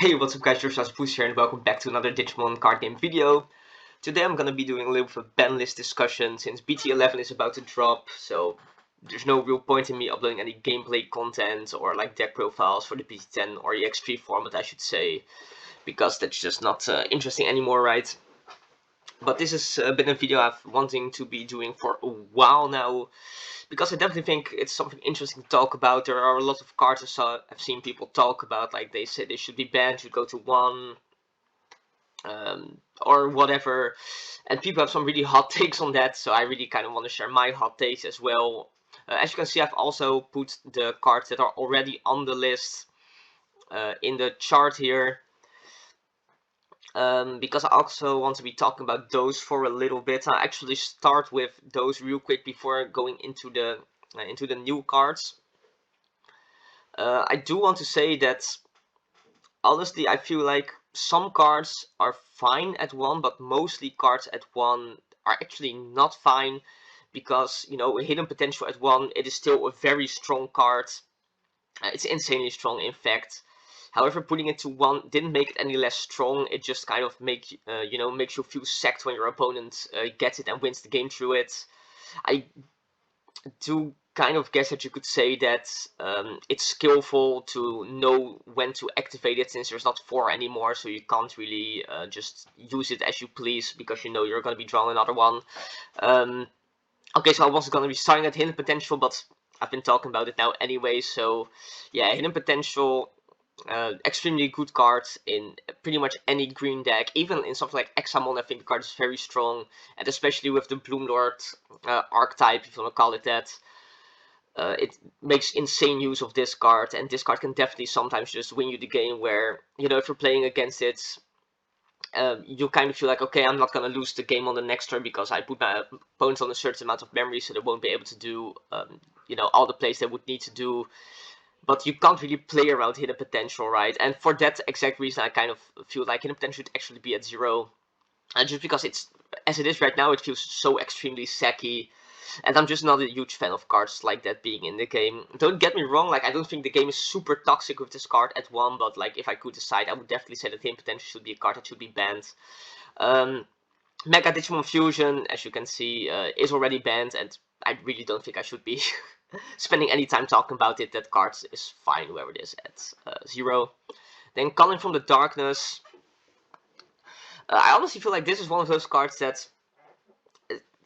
Hey, what's up guys, Josh Push here and welcome back to another Digimon card game video. Today I'm gonna be doing a little bit of a ban list discussion since BT11 is about to drop, so there's no real point in me uploading any gameplay content or like deck profiles for the BT10 or EX3 format I should say, because that's just not interesting anymore, right? But this has been a video I've wanting to be doing for a while now, because I definitely think it's something interesting to talk about. There are a lot of cards I've seen people talk about, like they said they should be banned, should go to 1, or whatever, and people have some really hot takes on that, so I really kind of want to share my hot takes as well. As you can see, I've also put the cards that are already on the list in the chart here, because I also want to be talking about those for a little bit. I'll actually start with those real quick before going into the new cards. I do want to say that honestly I feel like some cards are fine at 1, but mostly cards at 1 are actually not fine, because, you know, hidden potential at 1, it is still a very strong card. It's insanely strong, in fact. However, putting it to 1 didn't make it any less strong. It just kind of makes you feel sacked when your opponent gets it and wins the game through it. I do kind of guess that you could say that it's skillful to know when to activate it, since there's not 4 anymore, so you can't really just use it as you please, because you know you're going to be drawing another one. Okay, so I wasn't going to be starting at hidden potential, but I've been talking about it now anyway. So yeah, hidden potential, extremely good card in pretty much any green deck. Even in something like Examon, I think the card is very strong, and especially with the Bloom Lord archetype, if you want to call it that. It makes insane use of this card, and this card can definitely sometimes just win you the game, where, you know, if you're playing against it, you kind of feel like, okay, I'm not going to lose the game on the next turn because I put my opponents on a certain amount of memory, so they won't be able to do, you know, all the plays they would need to do. But you can't really play around hidden potential, right? And for that exact reason, I kind of feel like hidden potential should actually be at 0. And just because it's, as it is right now, it feels so extremely sacky. And I'm just not a huge fan of cards like that being in the game. Don't get me wrong, like, I don't think the game is super toxic with this card at 1, but like, if I could decide, I would definitely say that hidden potential should be a card that should be banned. Mega Digimon Fusion, as you can see, is already banned, and I really don't think I should be spending any time talking about it. That card is fine where it is at 0. Then Calling from the Darkness. I honestly feel like this is one of those cards that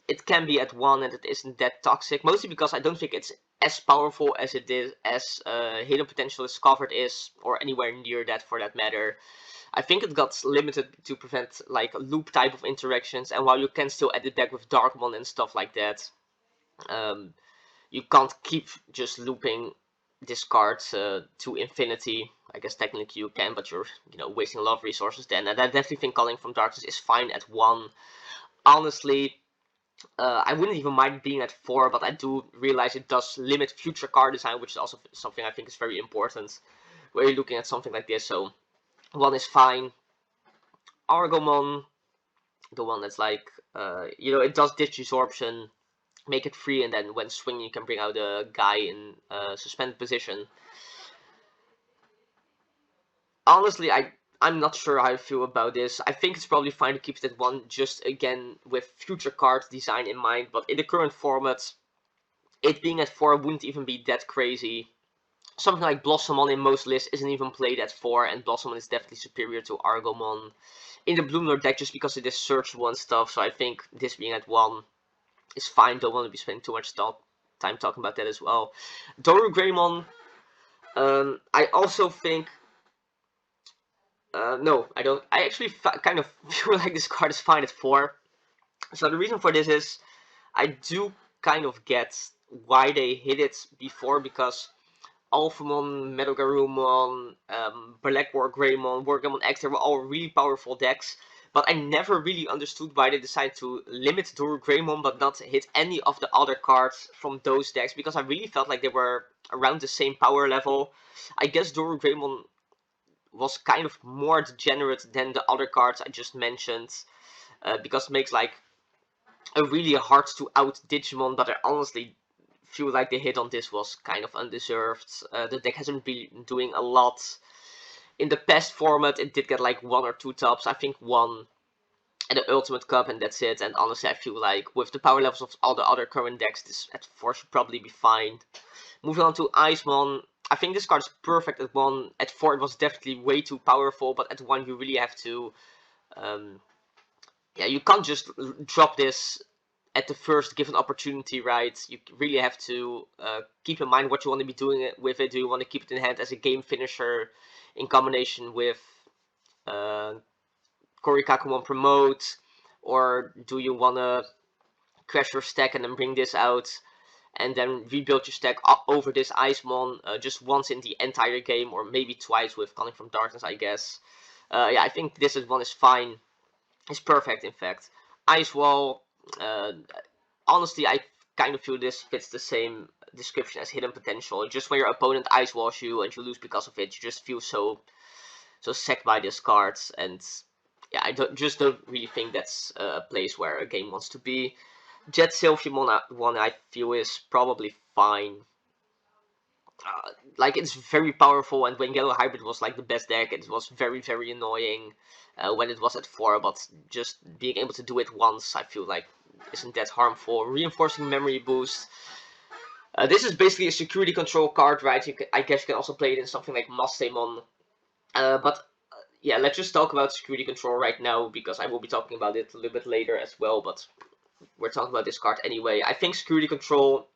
it can be at 1 and it isn't that toxic, mostly because I don't think it's as powerful as it is, as hidden potential discovered is, or anywhere near that for that matter. I think it got limited to prevent like loop type of interactions, and while you can still add it back with Darkmon and stuff like that, you can't keep just looping this card to infinity. I guess technically you can, but you're, you know, wasting a lot of resources then. And I definitely think Calling from Darkness is fine at 1. Honestly, I wouldn't even mind being at 4, but I do realize it does limit future card design, which is also something I think is very important where you're looking at something like this. So 1 is fine. Argomon, the one that's like, you know, it does Digisorption, make it free, and then when swinging you can bring out a guy in suspended position. Honestly, I'm not sure how I feel about this. I think it's probably fine to keep it at 1, just again with future card design in mind, but in the current format, it being at 4 wouldn't even be that crazy. Something like Blossomon in most lists isn't even played at 4, and Blossomon is definitely superior to Argomon in the Bloom Lord deck just because it is searchable and stuff, so I think this being at 1 is fine. Don't want to be spending too much time talking about that as well. Doru Greymon, I also think, no, I don't. I actually kind of feel like this card is fine at 4. So the reason for this is, I do kind of get why they hit it before, because Alphamon, Medogarumon, Black War Greymon, Wargamon X, they were all really powerful decks, but I never really understood why they decided to limit Doru Greymon but not hit any of the other cards from those decks, because I really felt like they were around the same power level. I guess Doru Greymon was kind of more degenerate than the other cards I just mentioned, because it makes like a really hard to out Digimon, but I honestly feel like the hit on this was kind of undeserved. The deck hasn't been doing a lot. In the past format, it did get like 1 or 2 tops. I think 1 at the Ultimate Cup, and that's it. And honestly, I feel like with the power levels of all the other current decks, this at 4 should probably be fine. Moving on to Icemon, I think this card is perfect at 1. At 4 it was definitely way too powerful, but at 1 you really have to... yeah, you can't just drop this at the first given opportunity, right? You really have to keep in mind what you want to be doing with it. Do you want to keep it in hand as a game finisher in combination with Korikakumon Promote? Or do you want to crash your stack and then bring this out and then rebuild your stack over this Icemon just once in the entire game, or maybe twice with Calling from Darkness, I guess. Yeah, I think this one is fine. It's perfect, in fact. Ice Wall, honestly, I kind of feel this fits the same description as Hidden Potential. Just when your opponent Ice Walls you and you lose because of it, you just feel so sacked by this card. And yeah, I don't really think that's a place where a game wants to be. Jet Sylphimon one I feel is probably fine. Like, it's very powerful, and when Yellow Hybrid was like the best deck, it was very, very annoying when it was at 4, but just being able to do it once, I feel like isn't that harmful. Reinforcing Memory Boost. This is basically a security control card, right? I guess you can also play it in something like Mastemon. Yeah, let's just talk about security control right now, because I will be talking about it a little bit later as well, but we're talking about this card anyway. I think security control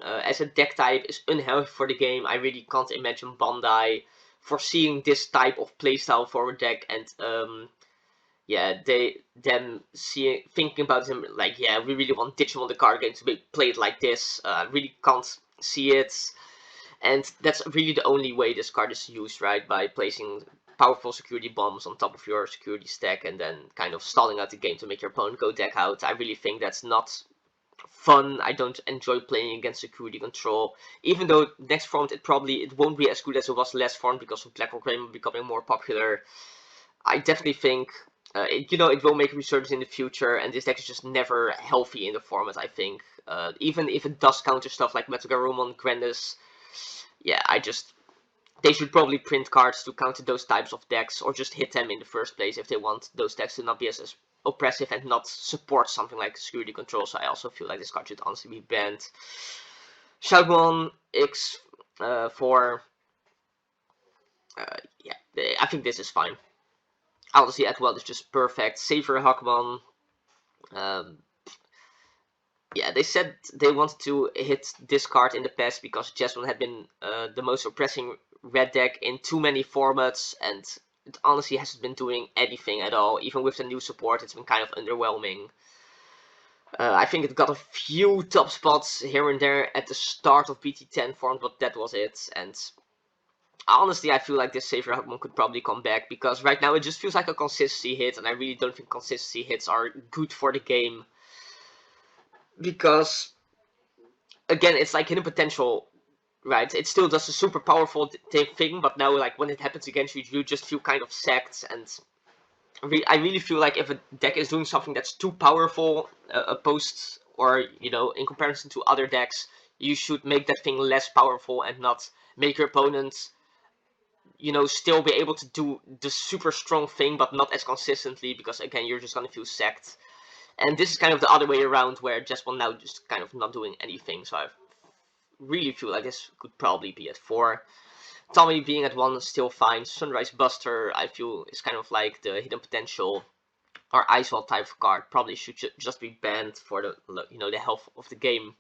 as a deck type is unhealthy for the game. I really can't imagine Bandai foreseeing this type of playstyle for a deck, and yeah, them thinking about him like, yeah, we really want Digimon the card game to be played like this. Really can't see it, and that's really the only way this card is used, right? By placing powerful security bombs on top of your security stack and then kind of stalling out the game to make your opponent go deck out. I really think that's not fun. I don't enjoy playing against security control, even though next format it won't be as good as it was last format because of BlackRock Rainbow becoming more popular. I definitely think it will make a resurgence in the future, and this deck is just never healthy in the format, I think. Even if it does counter stuff like Metagarumon, Grandis, yeah, they should probably print cards to counter those types of decks, or just hit them in the first place if they want those decks to not be as oppressive and not support something like security control. So I also feel like this card should honestly be banned. Shoutmon X for yeah, I think this is fine. Honestly, as well, it's just perfect. Saver Hakmon. Yeah, they said they wanted to hit this card in the past because Jasmine had been the most oppressing red deck in too many formats, and it honestly hasn't been doing anything at all. Even with the new support, it's been kind of underwhelming. I think it got a few top spots here and there at the start of BT10 form, but that was it. And honestly, I feel like this Savior Hakmon could probably come back, because right now it just feels like a consistency hit, and I really don't think consistency hits are good for the game. Because, again, it's like Hidden Potential, right? It still does a super powerful thing, but now, like, when it happens against you, you just feel kind of sacked. And I really feel like if a deck is doing something that's too powerful, opposed, or, in comparison to other decks, you should make that thing less powerful and not make your opponent, still be able to do the super strong thing, but not as consistently, because, again, you're just gonna feel sacked. And this is kind of the other way around, where Jasmine now just kind of not doing anything, so I really feel like this could probably be at 4. Tommy being at 1 is still fine. Sunrise Buster, I feel, is kind of like the Hidden Potential or Icewall type of card. Probably should just be banned for the health of the game.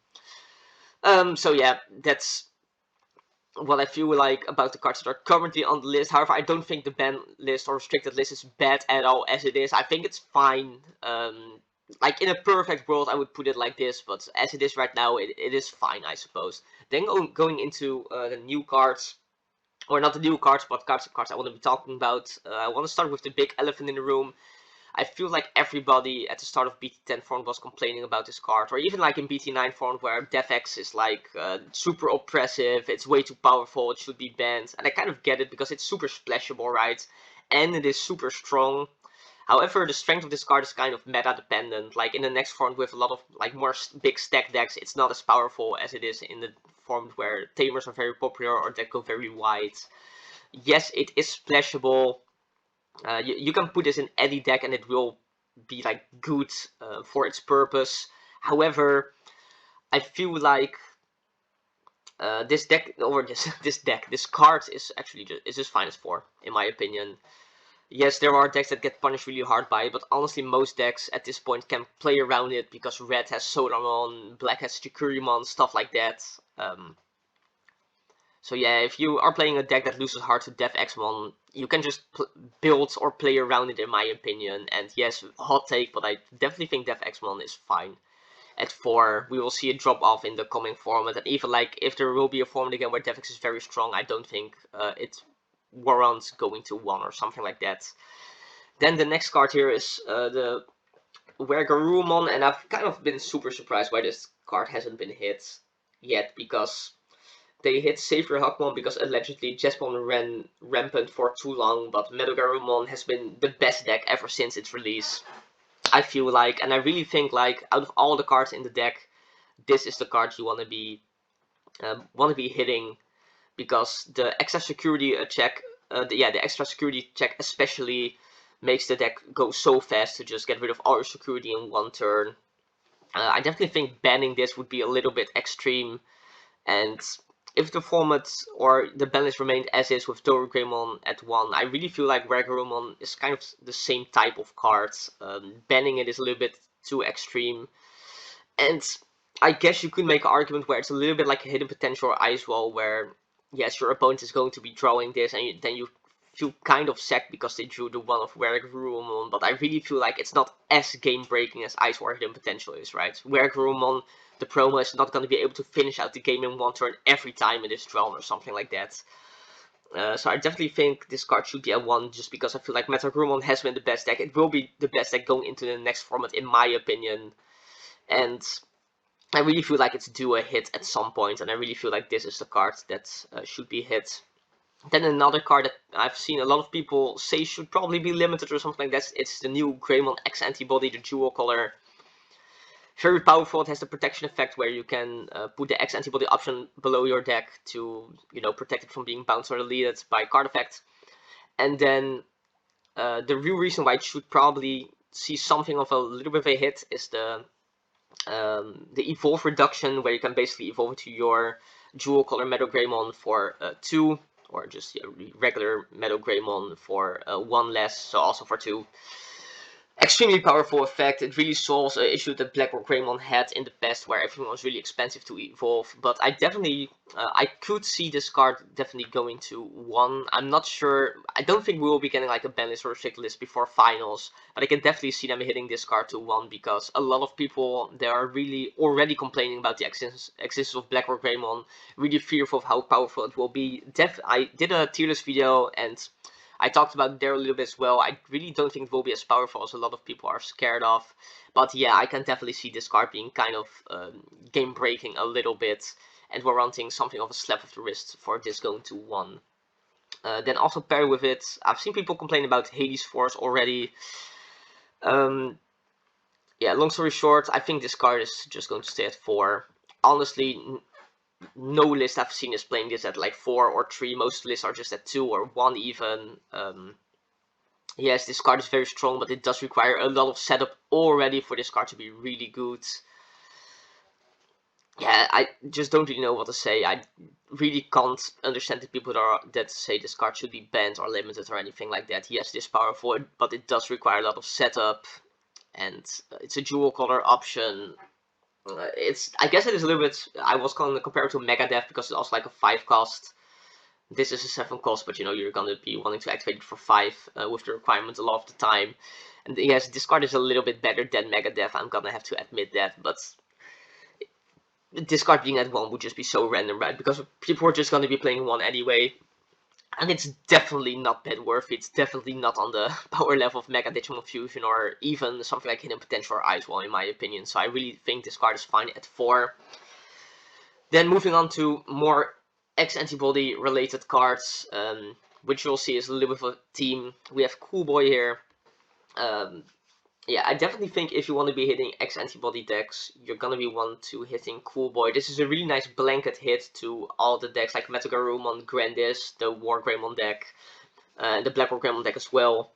So yeah, that's what I feel like about the cards that are currently on the list. However, I don't think the ban list or restricted list is bad at all as it is. I think it's fine. Like, in a perfect world, I would put it like this, but as it is right now, it is fine, I suppose. Then going into the new cards, or not the new cards, but cards I want to be talking about. I want to start with the big elephant in the room. I feel like everybody at the start of BT10 form was complaining about this card, or even like in BT9 form, where DevX is like super oppressive, it's way too powerful, it should be banned. And I kind of get it, because it's super splashable, right? And it is super strong. However, the strength of this card is kind of meta dependent. Like, in the next form with a lot of like more big stack decks, it's not as powerful as it is in the form where Tamers are very popular or that go very wide. Yes, it is splashable. You can put this in any deck and it will be like good for its purpose. However, I feel like this deck, or this card is actually just fine as 4, in my opinion. Yes, there are decks that get punished really hard by it, but honestly most decks at this point can play around it because red has Sodaemon, black has Chikurimon, stuff like that. So yeah, if you are playing a deck that loses hard to Def Xmon, you can just build or play around it, in my opinion. And yes, hot take, but I definitely think Def Xmon is fine. At 4, we will see a drop off in the coming format, and even like if there will be a format again where Defx is very strong, I don't think it warrants going to 1 or something like that. Then the next card here is the Wergarumon, and I've kind of been super surprised why this card hasn't been hit yet, because they hit Save Your Hakmon because allegedly Jespon ran rampant for too long, but Medogarumon has been the best deck ever since its release. I feel like, and I really think like out of all the cards in the deck, this is the card you want to be hitting, because the extra security check, the extra security check especially makes the deck go so fast to just get rid of all your security in 1 turn. I definitely think banning this would be a little bit extreme, and if the format or the balance remained as is with Dorogreymon at 1, I really feel like Wergarumon is kind of the same type of card. Banning it is a little bit too extreme. And I guess you could make an argument where it's a little bit like a hidden potential or ice wall, where yes, your opponent is going to be drawing this, and then you feel kind of sacked because they drew the one of Wergarumon, but I really feel like it's not as game breaking as Ice War Hidden Potential is, right? Wergarumon, the promo, is not going to be able to finish out the game in 1 turn every time it is drawn or something like that. So I definitely think this card should be at 1, just because I feel like Metagrumon has been the best deck. It will be the best deck going into the next format, in my opinion. And I really feel like it's due a hit at some point, and I really feel like this is the card that should be hit. Then another card that I've seen a lot of people say should probably be limited or something like that, it's the new Greymon X Antibody, the dual color. Very powerful, it has the protection effect where you can put the X Antibody option below your deck to, protect it from being bounced or deleted by card effect. And then the real reason why it should probably see something of a little bit of a hit is the evolve reduction, where you can basically evolve into your dual color Meadow Greymon for 2, or just regular Meadow Greymon for 1 less, so also for 2. Extremely powerful effect. It really solves an issue that Blackrock Greymon had in the past, where everything was really expensive to evolve. But I definitely, I could see this card definitely going to 1. I'm not sure. I don't think we will be getting like a banlist or restricted list before finals, but I can definitely see them hitting this card to 1, because a lot of people, they are really already complaining about the existence of Blackrock Greymon, really fearful of how powerful it will be. I did a tier list video, and I talked about it there a little bit as well. I really don't think it will be as powerful as a lot of people are scared of. But yeah, I can definitely see this card being kind of game breaking a little bit, and warranting something of a slap of the wrist for this going to 1. Then also paired with it, I've seen people complain about Hades Force already. Yeah, long story short, I think this card is just going to stay at 4. Honestly, no list I've seen is playing this at like 4 or 3. Most lists are just at 2 or 1 even. Yes, this card is very strong, but it does require a lot of setup already for this card to be really good. Yeah, I just don't really know what to say. I really can't understand the people that say this card should be banned or limited or anything like that. Yes, it is powerful, but it does require a lot of setup, and it's a dual color option. I guess it is a little bit, I was going to compare it to Megadeth, because it's also like a 5 cost. This is a 7 cost, but you're going to be wanting to activate it for 5 with the requirement a lot of the time. And yes, this card is a little bit better than Megadeth, I'm gonna have to admit that, but this card being at 1 would just be so random, right? Because people are just going to be playing 1 anyway. And it's definitely not that worthy. It's definitely not on the power level of Mega Digimon Fusion, or even something like Hidden Potential or Ice Wall, in my opinion. So I really think this card is fine at 4. Then moving on to more X-Antibody related cards, which you'll see is a little bit of a theme. We have Cool Boy here. Yeah, I definitely think if you want to be hitting X antibody decks, you're gonna be one to hitting Cool Boy. This is a really nice blanket hit to all the decks like Metal Garurumon, Grandis, the War Greymon deck, the Black War Greymon deck as well.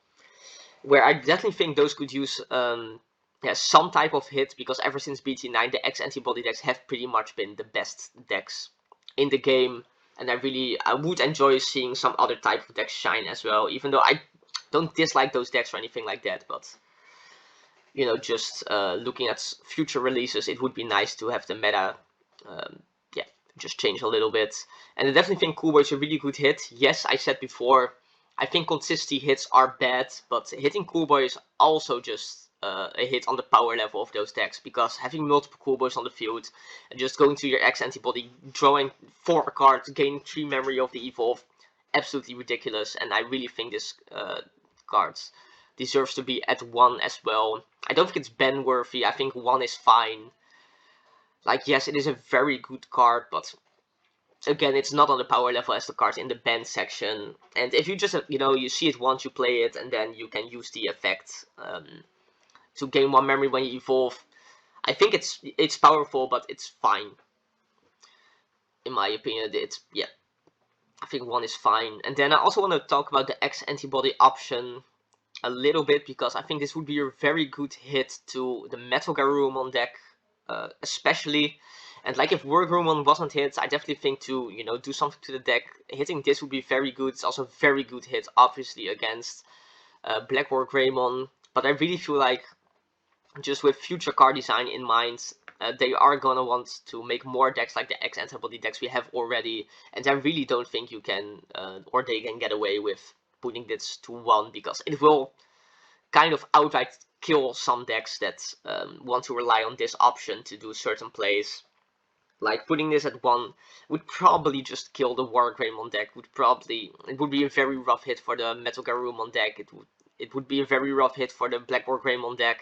Where I definitely think those could use yeah, some type of hit, because ever since BT9, the X antibody decks have pretty much been the best decks in the game. And I would enjoy seeing some other type of decks shine as well, even though I don't dislike those decks or anything like that, but you know, just looking at future releases, it would be nice to have the meta, yeah, just change a little bit. And I definitely think Cool Boy is a really good hit. Yes, I said before, I think consistency hits are bad, but hitting Cool Boy is also just a hit on the power level of those decks, because having multiple Cool Boys on the field and just going to your X antibody, drawing 4 cards, gaining 3 memory of the evolve, absolutely ridiculous. And I really think this cards deserves to be at 1 as well. I don't think it's ban worthy. I think 1 is fine. Like, yes, it is a very good card, but again, it's not on the power level as the cards in the ban section. And if you just, you know, you see it once, you play it, and then you can use the effect to gain 1 memory when you evolve, I think it's powerful, but it's fine. In my opinion, it's, yeah, I think 1 is fine. And then I also want to talk about the X antibody option a little bit, because I think this would be a very good hit to the Metal Garurumon deck, especially. And like if Wargreymon wasn't hit, I definitely think to, you know, do something to the deck. Hitting this would be very good. It's also a very good hit, obviously, against Black Wargreymon. But I really feel like, just with future card design in mind, they are gonna want to make more decks like the X antibody decks we have already. And I really don't think you can, or they can get away with putting this to 1, because it will kind of outright kill some decks that want to rely on this option to do certain plays. Like putting this at 1 would probably just kill the War Greymon deck. It would be a very rough hit for the Metal Garurumon deck. It would be a very rough hit for the Black War Greymon deck.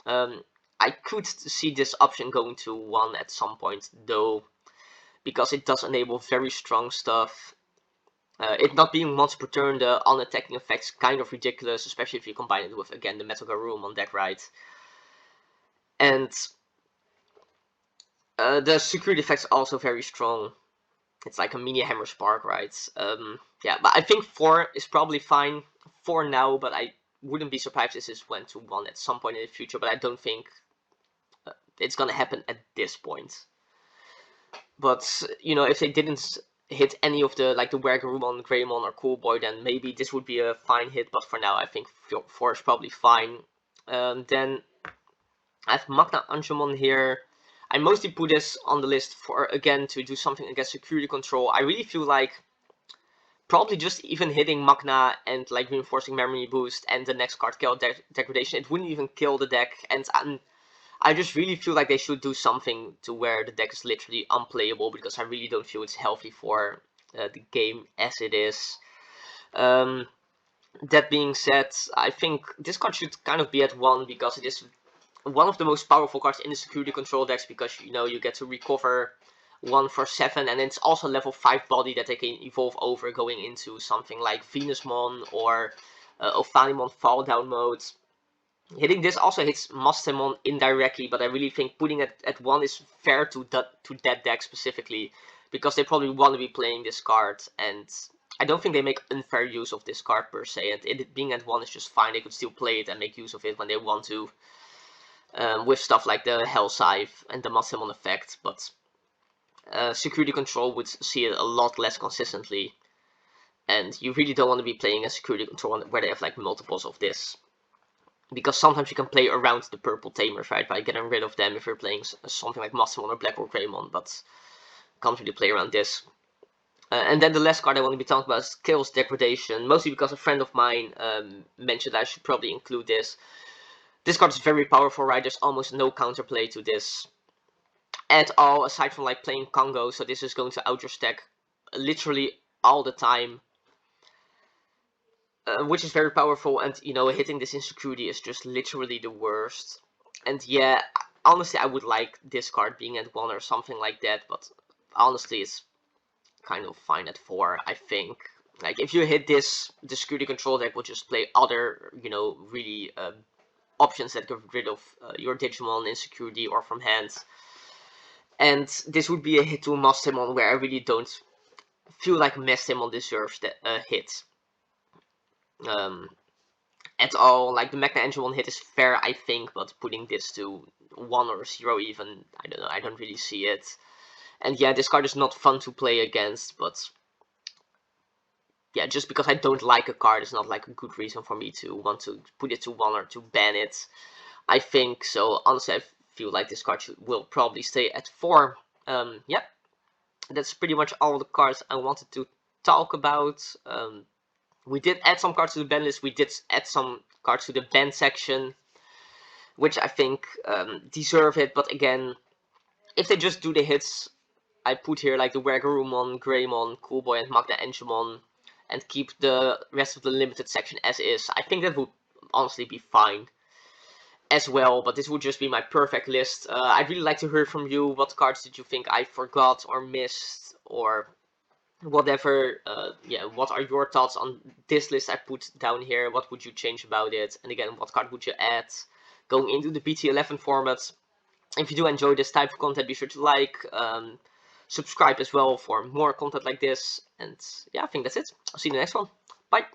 I could see this option going to 1 at some point though, because it does enable very strong stuff. It not being once per turn, the unattacking effect's kind of ridiculous, especially if you combine it with, again, the Metal Garurumon deck, right? And the security effect's also very strong. It's like a mini Hammer Spark, right? Yeah, but I think 4 is probably fine for now, but I wouldn't be surprised if this went to 1 at some point in the future, but I don't think it's gonna happen at this point. But, you know, if they didn't hit any of the, like the Wargreymon, Greymon, or Cool Boy, then maybe this would be a fine hit, but for now I think 4 is probably fine. Then I have Magna Angemon here. I mostly put this on the list for, again, to do something against security control. I really feel like probably just even hitting Magna and like reinforcing memory boost and the next card kill degradation, it wouldn't even kill the deck. And I just really feel like they should do something to where the deck is literally unplayable, because I really don't feel it's healthy for the game as it is. That being said, I think this card should kind of be at 1, because it is one of the most powerful cards in the security control decks, because, you know, you get to recover 1 for 7, and it's also level 5 body that they can evolve over, going into something like Venusmon or Ophanimon Fall Down mode. Hitting this also hits Mastemon indirectly, but I really think putting it at 1 is fair to that deck specifically, because they probably want to be playing this card, and I don't think they make unfair use of this card per se, and it being at 1 is just fine. They could still play it and make use of it when they want to, with stuff like the Hell Scythe and the Mastemon effect, but security control would see it a lot less consistently, and you really don't want to be playing a security control where they have like multiples of this, because sometimes you can play around the purple tamers, right, by getting rid of them if you're playing something like Mastemon or Black or Greymon, but can't really play around this. And then the last card I want to be talking about is Chaos Degradation, mostly because a friend of mine mentioned I should probably include this. This card is very powerful, right? There's almost no counterplay to this at all, aside from like playing Congo, so this is going to out your stack literally all the time. Which is very powerful, and, you know, hitting this insecurity is just literally the worst. And yeah, honestly, I would like this card being at 1 or something like that, but honestly, it's kind of fine at 4, I think. Like, if you hit this, the security control deck will just play other, you know, really options that get rid of your Digimon insecurity or from hand. And this would be a hit to a Mastemon where I really don't feel like Mastemon deserves the hit at all. Like the Magna Angemon hit is fair, I think, but putting this to 1 or 0 even, I don't know, I don't really see it. And yeah, this card is not fun to play against, but yeah, just because I don't like a card is not like a good reason for me to want to put it to 1 or to ban it, I think. So honestly, I feel like this card will probably stay at 4. Yeah, that's pretty much all the cards I wanted to talk about. We did add some cards to the ban list. We did add some cards to the ban section, which I think deserve it. But again, if they just do the hits I put here, like the Waggerumon, Greymon, Coolboy, and Magna Angemon, and keep the rest of the limited section as is, I think that would honestly be fine as well. But this would just be my perfect list. I'd really like to hear from you. What cards did you think I forgot or missed, or whatever? Yeah, what are your thoughts on this list I put down here? What would you change about it? And again, what card would you add going into the BT11 format? If you do enjoy this type of content, be sure to like, subscribe as well for more content like this. And yeah, I think that's it. I'll see you in the next one. Bye.